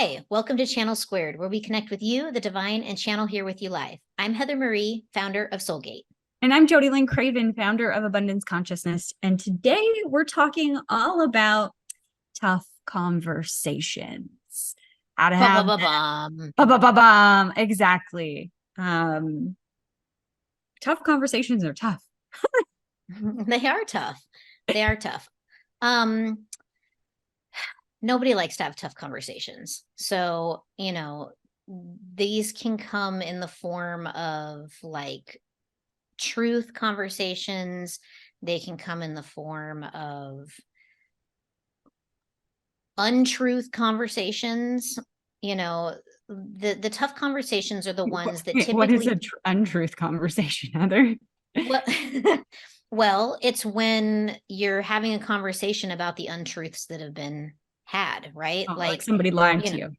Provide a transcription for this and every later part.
Hi, welcome to Channel Squared, where we connect with you, the divine, and channel here with you live. I'm Heather Marie, founder of Soulgate. And I'm Jody Lynn Craven, founder of Abundance Consciousness. And today we're talking all about tough conversations. How to have Ba-ba-ba-bum. exactly. Tough conversations are tough. They are tough. They are tough. Um, Nobody likes to have tough conversations. So, these can come in the form of like truth conversations. They can come in the form of untruth conversations. You know, the tough conversations are the ones that What is typically, a untruth conversation, Heather? well, well, it's when you're having a conversation about the untruths that have been had, right? Oh, like Like, somebody lied you to know, you.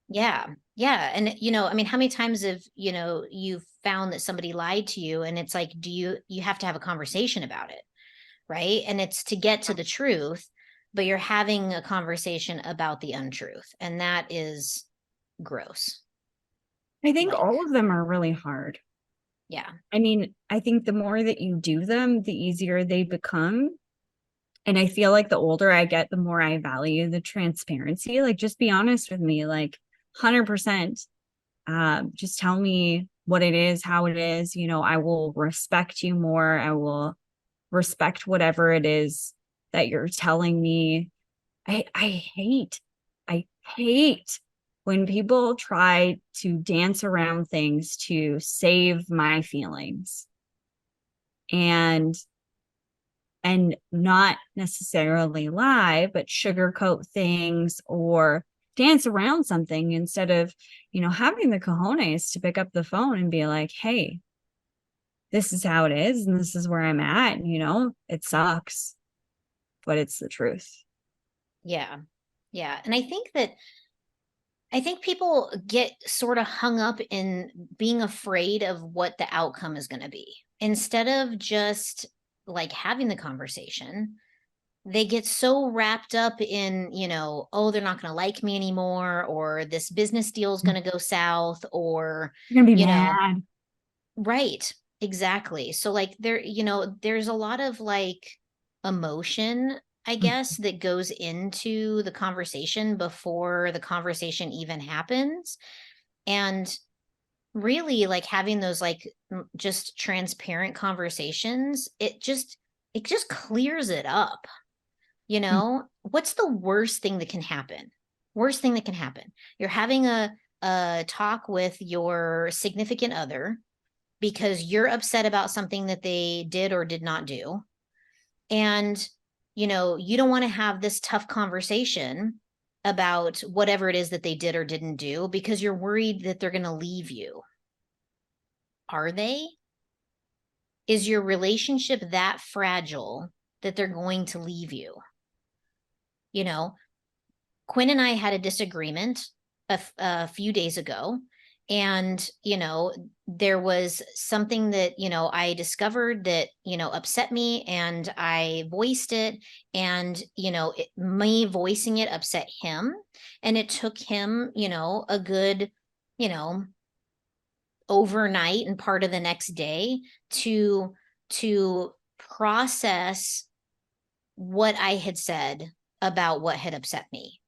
yeah, yeah. And I mean, how many times have, you've found that somebody lied to you, and it's like, you have to have a conversation about it, right? And it's to get to the truth, but you're having a conversation about the untruth, and that is gross. I think Like, all of them are really hard. yeah. I mean, I think the more that you do them, the easier they become. And I feel like the older I get, the more I value the transparency. Like, just be honest with me, like 100%. Just tell me what it is, how it is. I will respect you more. I will respect whatever it is that you're telling me. I hate when people try to dance around things to save my feelings and not necessarily lie, but sugarcoat things or dance around something instead of, having the cojones to pick up the phone and be like, hey, this is how it is. And this is where I'm at. It sucks, but it's the truth. Yeah. Yeah. And I think people get sort of hung up in being afraid of what the outcome is going to be. Instead of just like having the conversation, they get so wrapped up in, oh, they're not going to like me anymore, or this business deal is You're going to go south, or, going to be you know, mad. right, exactly. So like there's a lot of like emotion, I guess, that goes into the conversation before the conversation even happens. And really like having those like just transparent conversations, it just clears it up. What's the worst thing that can happen? Worst thing that can happen. You're having a talk with your significant other because you're upset about something that they did or did not do. And, you don't want to have this tough conversation about whatever it is that they did or didn't do because you're worried that they're going to leave you. Are they? Is your relationship that fragile that they're going to leave you? You know, Quinn and I had a disagreement a few days ago. And, there was something that, I discovered that, upset me, and I voiced it. And, me voicing it upset him. And it took him, a good, you know, overnight and part of the next day to process what I had said about what had upset me.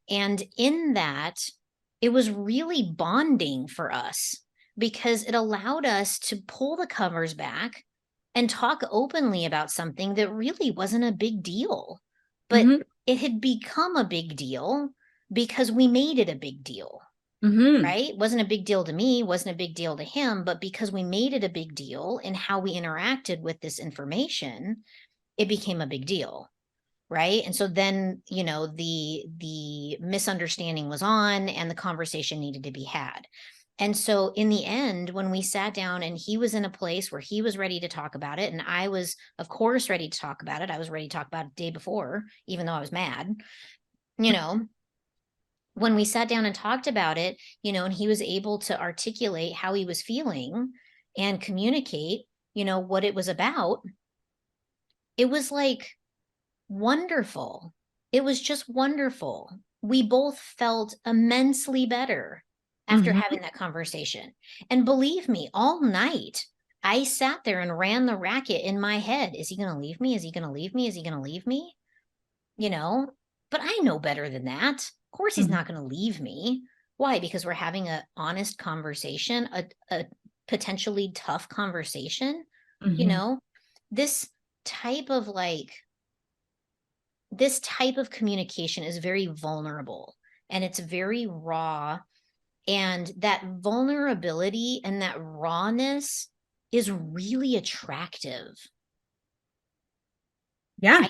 And in that, it was really bonding for us because it allowed us to pull the covers back and talk openly about something that really wasn't a big deal. But Mm-hmm. it had become a big deal because we made it a big deal, Mm-hmm. right? It wasn't a big deal to me, wasn't a big deal to him, but because we made it a big deal in how we interacted with this information, it became a big deal, right? And so then, the misunderstanding was on and the conversation needed to be had. And so in the end, when we sat down and he was in a place where he was ready to talk about it, and I was of course ready to talk about it, I was ready to talk about it the day before, even though I was mad, you know when we sat down and talked about it, and he was able to articulate how he was feeling and communicate, what it was about, it was like wonderful. It was just wonderful. we both felt immensely better after Mhm, having that conversation. And believe me, all night I sat there and ran the racket in my head. Is he going to leave me? Is he going to leave me? Is he going to leave me? You know, but I know better than that. Of course, he's mhm, not going to leave me. Why? Because we're having a honest conversation, a potentially tough conversation. You mhm. know, this type of like this type of communication is very vulnerable and it's very raw. And that vulnerability and that rawness is really attractive. Yeah,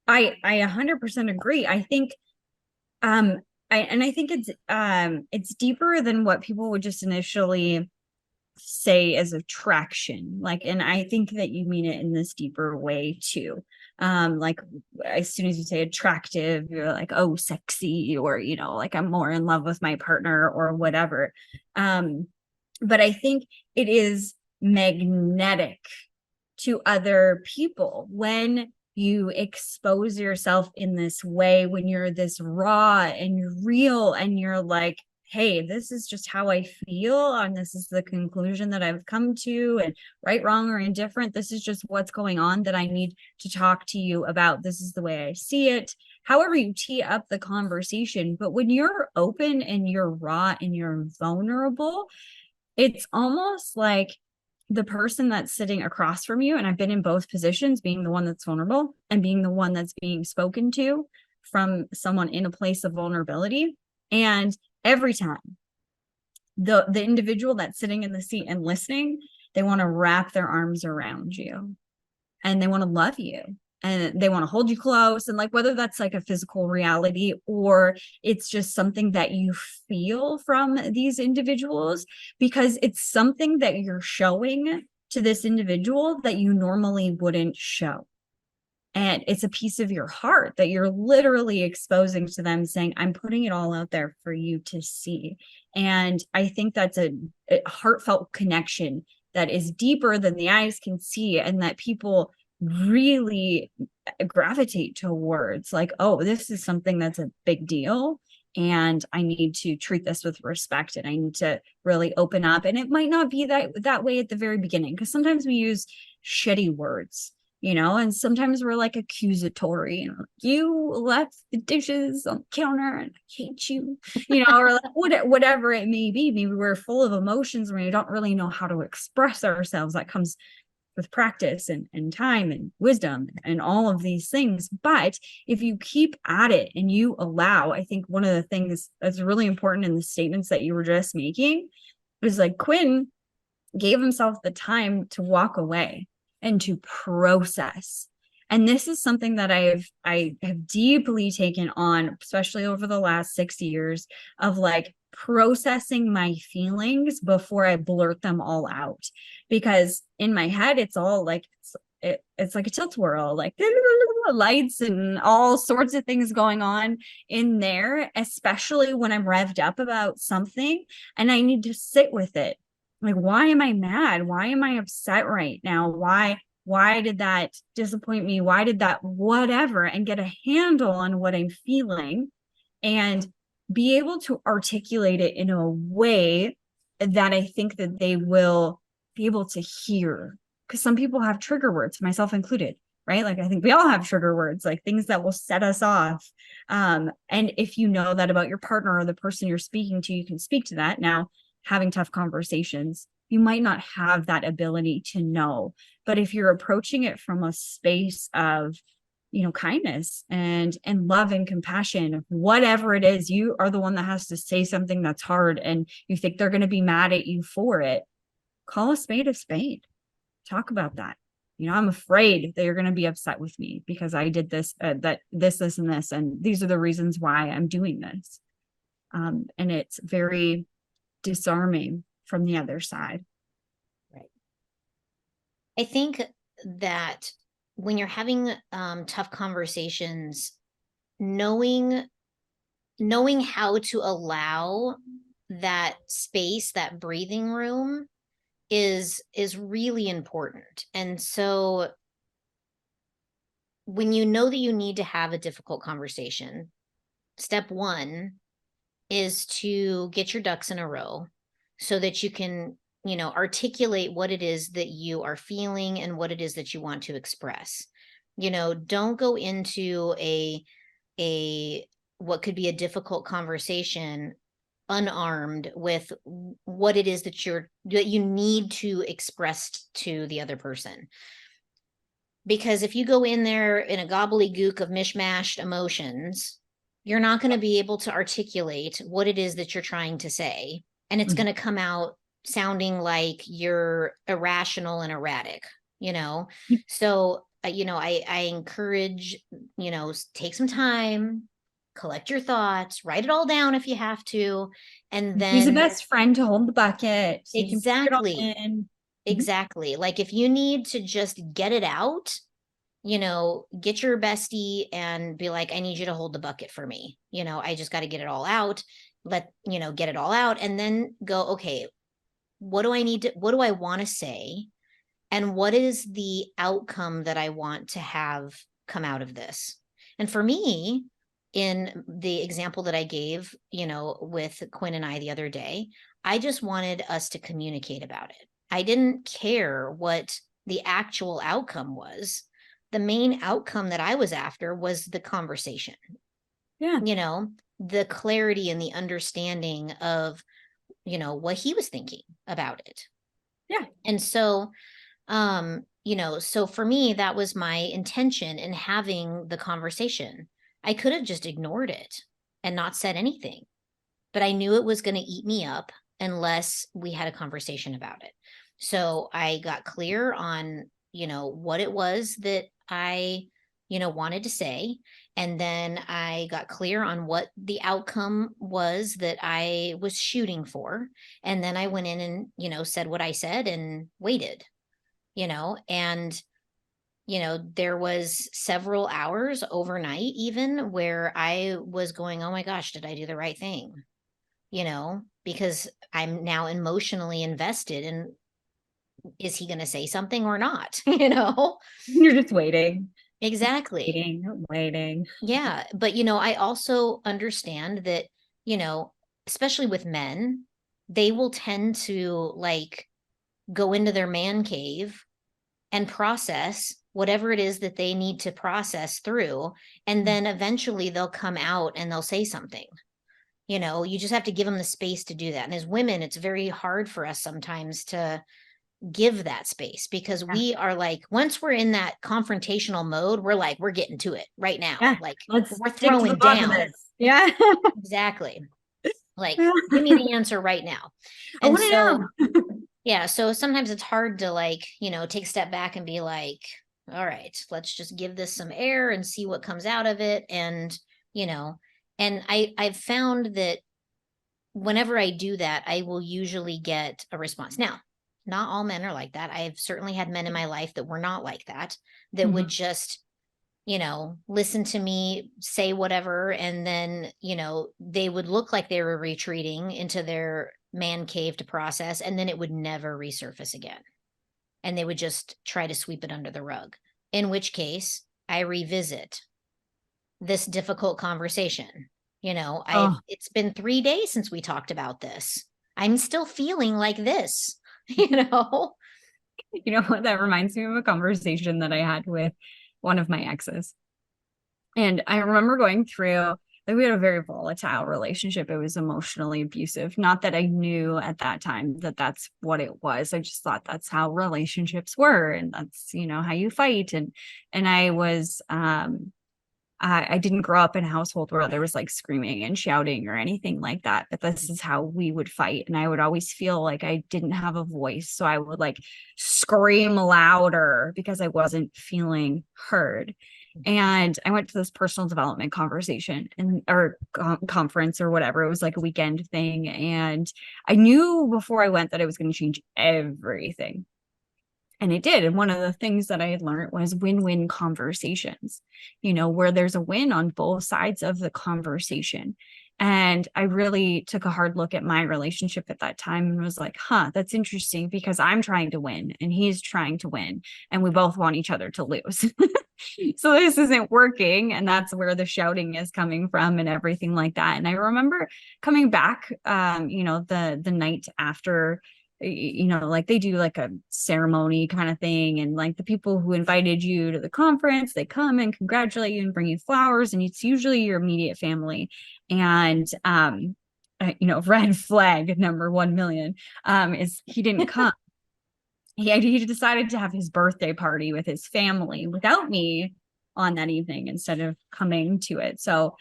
I I 100% agree. I think I think it's deeper than what people would just initially say as attraction. Like, and I think that you mean it in this deeper way too. Like as soon as you say attractive, you're like, oh, sexy, or like I'm more in love with my partner or whatever. Um, but I think it is magnetic to other people when you expose yourself in this way, when you're this raw and you're real and you're like, hey, this is just how I feel, and this is the conclusion that I've come to, and right, wrong, or indifferent, this is just what's going on that I need to talk to you about. This is the way I see it. However, you tee up the conversation, but when you're open and you're raw and you're vulnerable, it's almost like the person that's sitting across from you, and I've been in both positions, being the one that's vulnerable and being the one that's being spoken to from someone in a place of vulnerability. And every time the individual that's sitting in the seat and listening, they want to wrap their arms around you and they want to love you and they want to hold you close, and like whether that's like a physical reality or it's just something that you feel from these individuals, because it's something that you're showing to this individual that you normally wouldn't show, and it's a piece of your heart that you're literally exposing to them, saying, I'm putting it all out there for you to see. And I think that's a heartfelt connection that is deeper than the eyes can see, and that people really gravitate towards, like, oh, this is something that's a big deal, and I need to treat this with respect, and I need to really open up. And it might not be that way at the very beginning, because sometimes we use shitty words, and sometimes we're like accusatory, you left the dishes on the counter and I hate you, or like whatever it may be. Maybe we're full of emotions and we don't really know how to express ourselves. That comes with practice and time and wisdom and all of these things. But if you keep at it and you allow, I think one of the things that's really important in the statements that you were just making is like Quinn gave himself the time to walk away and to process. And this is something that I have deeply taken on, especially over the last 6 years, of like processing my feelings before I blurt them all out. Because in my head, it's all like it's like a tilt whirl, like lights and all sorts of things going on in there, especially when I'm revved up about something and I need to sit with it. Like, why am I mad? Why am I upset right now? Why did that disappoint me? Why did that whatever? And get a handle on what I'm feeling and be able to articulate it in a way that I think that they will be able to hear. Because some people have trigger words, myself included, right? Like I think we all have trigger words, like things that will set us off. And if you know that about your partner or the person you're speaking to, you can speak to that. Now, having tough conversations, you might not have that ability to know. But if you're approaching it from a space of, kindness and love and compassion, whatever it is, you are the one that has to say something that's hard and you think they're going to be mad at you for it. Call a spade a spade. Talk about that. I'm afraid that you're going to be upset with me because I did this, this, and this, and these are the reasons why I'm doing this. And it's very disarming from the other side. right. I think that when you're having tough conversations, knowing knowing how to allow that space, that breathing room is really important. And so when you know that you need to have a difficult conversation, step one is to get your ducks in a row so that you can, articulate what it is that you are feeling and what it is that you want to express. Don't go into a what could be a difficult conversation unarmed with what it is that you need to express to the other person. Because if you go in there in a gobbledygook of mishmashed emotions, you're not going to be able to articulate what it is that you're trying to say. And it's going to come out sounding like you're irrational and erratic, you know? So, I encourage, take some time, collect your thoughts, write it all down if you have to. And Use a then best friend to hold the bucket so you can put it all exactly, in. Mhm. exactly. Like if you need to just get it out, get your bestie and be like, I need you to hold the bucket for me. I just got to get it all out. Get it all out and then go, okay, what do I want to say? And what is the outcome that I want to have come out of this? And for me, in the example that I gave, with Quinn and I the other day, I just wanted us to communicate about it. I didn't care what the actual outcome was. The main outcome that I was after was the conversation, Yeah. the clarity and the understanding of, what he was thinking about it. Yeah. And so, so for me, that was my intention in having the conversation. I could have just ignored it and not said anything, but I knew it was going to eat me up unless we had a conversation about it. So I got clear on, what it was that I, wanted to say. And then I got clear on what the outcome was that I was shooting for. And then I went in and, said what I said and waited, and there was several hours overnight even where I was going, oh my gosh, did I do the right thing? Because I'm now emotionally invested in, is he going to say something or not? You're just waiting, Exactly. waiting. Yeah. But, I also understand that, you know, especially with men, they will tend to like go into their man cave and process whatever it is that they need to process through. And then eventually they'll come out and they'll say something. You just have to give them the space to do that. And as women, it's very hard for us sometimes to give that space because Yeah. we are like, once we're in that confrontational mode, we're like, we're getting to it right now. Yeah. Like Let's we're stick to the throwing bottom of down. this. Yeah. Exactly. Like, Yeah. give me the answer right now. I And want to so, know. yeah, so sometimes it's hard to like, take a step back and be like, all right, let's just give this some air and see what comes out of it. And, you know, and I've found that whenever I do that, I will usually get a response. Now, not all men are like that. I've certainly had men in my life that were not like that, that would Mhm. just, listen to me say whatever. And then, they would look like they were retreating into their man cave to process, and then it would never resurface again. And they would just try to sweep it under the rug, in which case I revisit this difficult conversation. Oh, It's been 3 days since we talked about this. I'm still feeling like this, you know what? That reminds me of a conversation that I had with one of my exes. And I remember going through, like, we had a very volatile relationship. It was emotionally abusive. Not that I knew at that time that that's what it was. I just thought that's how relationships were. And that's, how you fight. And I didn't grow up in a household where there was like screaming and shouting or anything like that, but this is how we would fight. And I would always feel like I didn't have a voice. So I would like scream louder because I wasn't feeling heard. And I went to this personal development conversation and or conference or whatever. It was like a weekend thing. And I knew before I went that it was going to change everything. And it did. And one of the things that I had learned was win-win conversations, where there's a win on both sides of the conversation. And I really took a hard look at my relationship at that time and was like, huh, that's interesting because I'm trying to win and he's trying to win. And we both want each other to lose. So this isn't working. And that's where the shouting is coming from and everything like that. And I remember coming back, the night after, like they do like a ceremony kind of thing. And like the people who invited you to the conference, they come and congratulate you and bring you flowers. And it's usually your immediate family. And, red flag number 1 million is he didn't come. He decided to have his birthday party with his family without me on that evening instead of coming to it. So,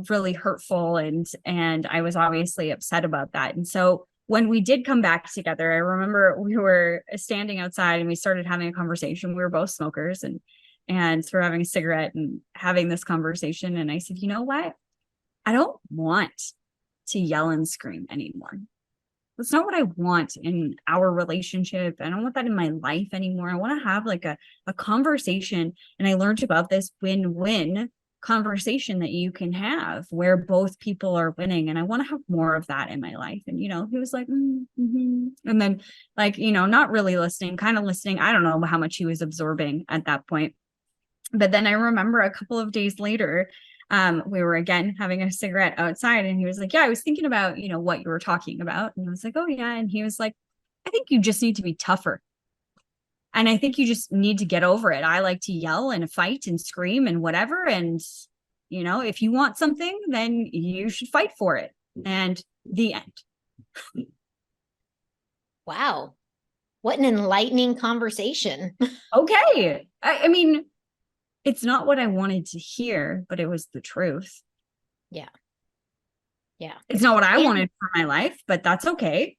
really hurtful, and I was obviously upset about that. And so when we did come back together, I remember we were standing outside and we started having a conversation. We were both smokers, and so we're having a cigarette and having this conversation. And I said, you know what? I don't want to yell and scream anymore. That's not what I want in our relationship. I don't want that in my life anymore. I want to have like a conversation. And I learned about this win-win conversation that you can have where both people are winning. And I want to have more of that in my life. And, he was like, and then like, not really listening, kind of listening. I don't know how much he was absorbing at that point. But then I remember a couple of days later, we were again having a cigarette outside, and he was like, yeah, I was thinking about, what you were talking about. And I was like, oh yeah. And he was like, I think you just need to be tougher. And I think you just need to get over it. I like to yell and fight and scream and whatever. And, if you want something, then you should fight for it. And the end. Wow. What an enlightening conversation. Okay. I mean, it's not what I wanted to hear, but it was the truth. Yeah. Yeah. It's not what I And wanted for my life, but that's okay.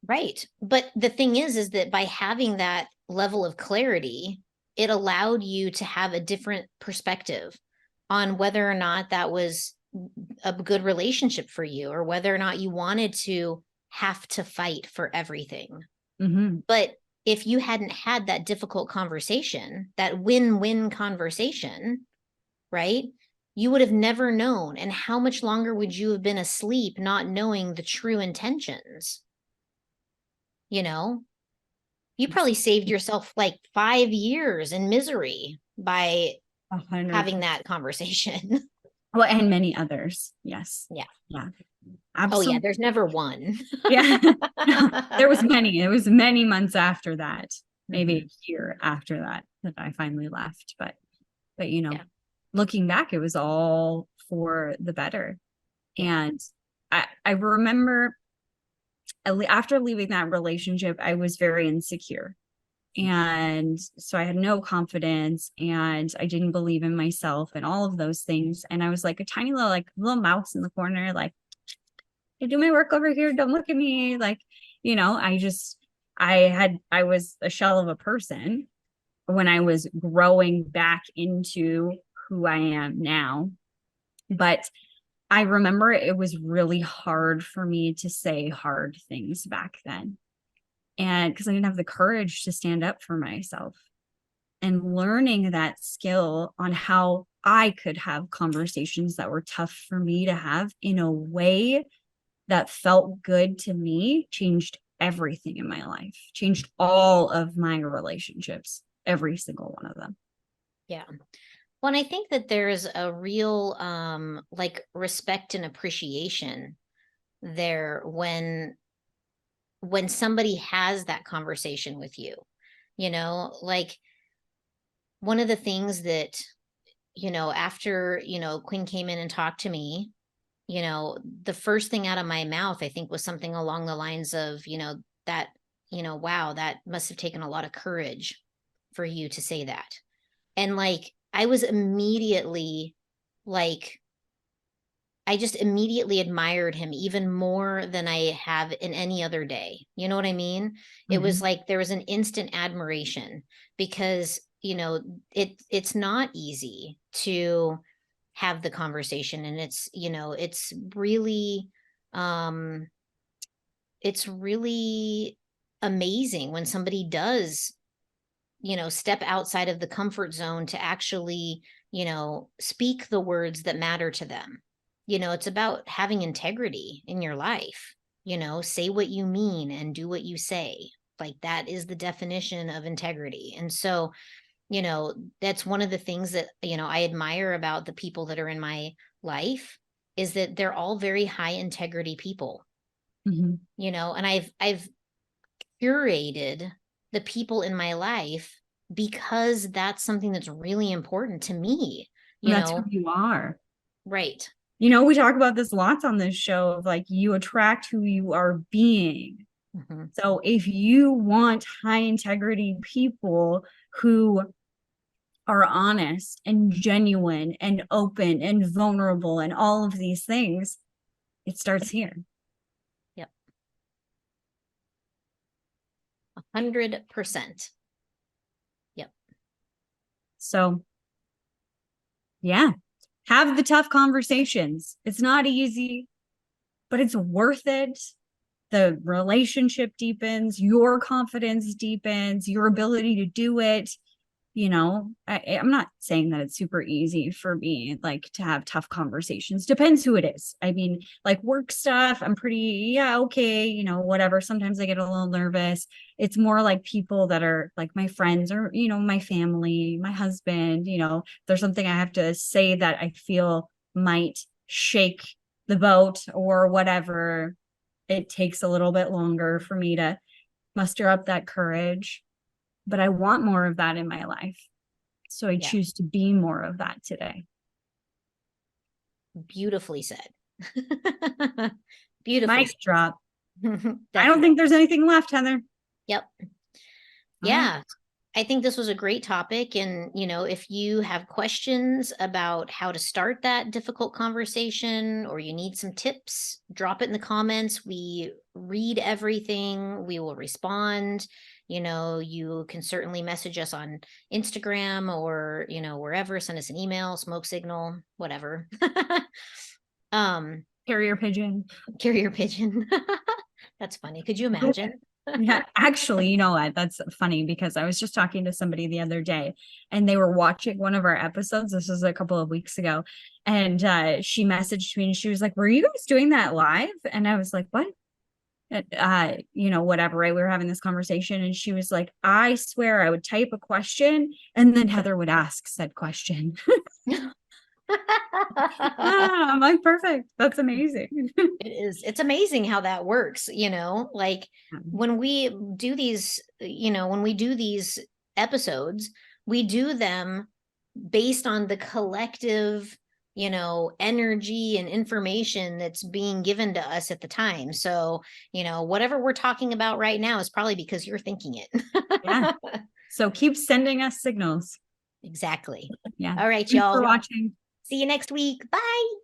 right. But the thing is that by having that level of clarity, it allowed you to have a different perspective on whether or not that was a good relationship for you or whether or not you wanted to have to fight for everything. Mm-hmm. But if you hadn't had that difficult conversation, that win-win conversation, right? You would have never known. And how much longer would you have been asleep not knowing the true intentions? You know, you probably saved yourself like 5 years in misery by 100. having that conversation. Well, and many others. Yes. Yeah. Yeah. Oh, yeah. Absolutely. There's never one. Yeah. No, there was many. It was many months after that, maybe Mhm. a year after that I finally left. But Yeah. looking back, it was all for the better. Yeah. And I remember after leaving that relationship, I was very insecure. And so I had no confidence and I didn't believe in myself and all of those things. And I was like a tiny little mouse in the corner, like, I do my work over here. Don't look at me. Like, I was a shell of a person when I was growing back into who I am now. But I remember it was really hard for me to say hard things back then. And because I didn't have the courage to stand up for myself, and learning that skill on how I could have conversations that were tough for me to have in a way that felt good to me changed everything in my life, changed all of my relationships, every single one of them. Yeah. Well, and I think that there's a real like respect and appreciation there when somebody has that conversation with you. Like one of the things that, after, Quinn came in and talked to me, the first thing out of my mouth, I think, was something along the lines of, that, wow, that must have taken a lot of courage for you to say that. And like, I was immediately like, I just immediately admired him even more than I have in any other day. You know what I mean? It was Mm-hmm. like there was an instant admiration because, it's not easy to have the conversation and um it's really amazing when somebody does, step outside of the comfort zone to actually, speak the words that matter to them. It's about having integrity in your life, say what you mean and do what you say. Like that is the definition of integrity. And so, you know, that's one of the things that, you know, I admire about the people that are in my life is that they're all very high integrity people, Mhm. you know, and I've curated the people in my life because that's something that's really important to me, you That's who know. you are. Right. You know, we talk about this lots on this show of like you attract who you are being. Mhm. So if you want high integrity people who are honest and genuine and open and vulnerable and all of these things, it starts here. Yep. 100%. Yep. So, yeah, have the tough conversations. It's not easy, but it's worth it. The relationship deepens, your confidence deepens, your ability to do it. You know, I'm not saying that it's super easy for me, like to have tough conversations. Depends who it is. I mean, like work stuff, I'm pretty, yeah, okay, you know, whatever. Sometimes I get a little nervous. It's more like people that are like my friends or, you know, my family, my husband, you know, there's something I have to say that I feel might shake the boat or whatever. It takes a little bit longer for me to muster up that courage, but I want more of that in my life. So I Yeah. choose to be more of that today. Beautifully said. Beautifully Mic drop. said. I don't Definitely. think there's anything left, Heather. Yep. All right. Yeah. I think this was a great topic. And, you know, if you have questions about how to start that difficult conversation or you need some tips, drop it in the comments. We read everything, we will respond. You know, you can certainly message us on Instagram or, you know, wherever, send us an email, smoke signal, whatever. um, Carrier pigeon. Carrier pigeon. That's funny. Could you imagine? Yeah, actually, you know what? That's funny because I was just talking to somebody the other day and they were watching one of our episodes. This was a couple of weeks ago. And she messaged me and she was like, were you guys doing that live? And I was like, what? You know, whatever, right? We were having this conversation and she was like, I swear I would type a question and then Heather would ask said question. I'm like, perfect. That's amazing. It is. It's amazing how that works, you know, like when we do these, you know, when we do these episodes, we do them based on the collective, you know, energy and information that's being given to us at the time. So, you know, whatever we're talking about right now is probably because you're thinking Yeah. it. So keep sending us signals. Exactly. Yeah. All right, Thanks for y'all. watching. See you next week. Bye.